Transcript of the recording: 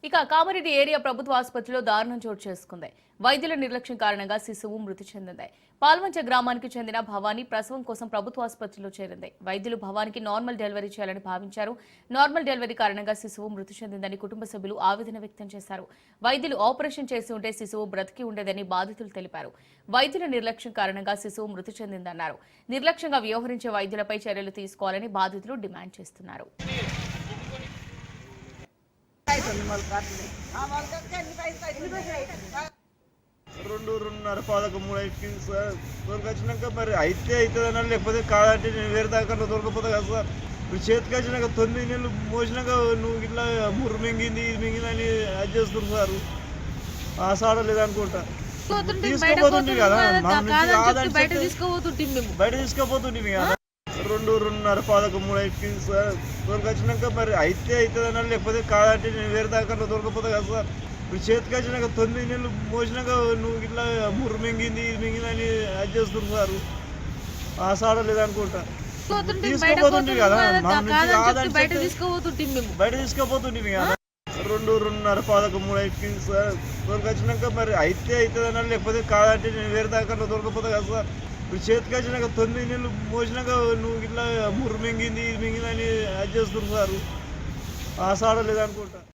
ఇక కామారెడ్డి ఏరియా ప్రభుత్వ ఆసుపత్రిలో దారుణం చోటు చేసుకుంది. వైద్యుల నిర్లక్ష్యం కారణంగా శిశువు మృతి చెందింది. పాల్వంచ గ్రామానికి చెందిన భవానీ ప్రసవం కోసం ప్రభుత్వ ఆసుపత్రిలో చేరింది. వైద్యులు భవానికి నార్మల్ డెలివరీ చేయాలని భావించారు. నార్మల్ డెలివరీ కారణంగా శిశువు మృతి చెందిందని కుటుంబ సభ్యులు ఆవేదన వ్యక్తం చేశారు. వైద్యులు ఆపరేషన్ చేసి ఉంటే శిశువు బ్రతికి ఉండేదని బాధితులు తెలిపారు. వైద్యుల నిర్లక్ష్యం కారణంగా శిశువు మృతి చెందిందన్నారు. నిర్లక్ష్యంగా వ్యవహరించే వైద్యులపై చర్యలు తీసుకోవాలని బాధితులు డిమాండ్ చేస్తున్నారు. 2:30 3 అయిపోయింది సార్. దొరకొచ్చినాక మరి అయితే అవుతుందన్నా లేకపోతే కాదంటే నేను వేరే దాకా దొరకపోతే కదా సార్. ఇప్పుడు చేతికి వచ్చినాక 9 నెలలు మోసినాక నువ్వు ఇట్లా ముర్రు మింగింది ఇది మింగిందని అది చేస్తున్నారు సార్. ఆసాడలేదనుకుంటా తీసుకుపోతుంటే కదా బయట తీసుకుపోతుంటే కదా. 2:30 3 అయిపోయింది సార్. దొరకొచ్చినాక మరి అయితే అవుతుందన్నా లేకపోతే కాదంటే నేను వేరే దాకా దొరకపోతే కదా సార్. ఇప్పుడు చేతికి వచ్చినాక 9 నెలలు మోసినాక నువ్వు ఇట్లా ముర్రు మింగింది ఇది మింగిందని అది చేస్తున్నారు సార్. ఆసాడలేదనుకుంటా తీసుకుపోతుంటే కదా బయట తీసుకుపోతుంటే కదా. 2:30 3 అయిపోయింది సార్. దొరకొచ్చినాక మరి అయితే అవుతుందన్నా లేకపోతే కాదంటే నేను వేరే దాకా దొరకపోతే కదా సార్. ఇప్పుడు చేతికి వచ్చినాక 9 నెలలు మోసినాక నువ్వు ఇట్లా ముర్రు మింగింది ఇది మింగిందని అది చేస్తున్నారు సార్. ఆసాడలేదనుకుంటా.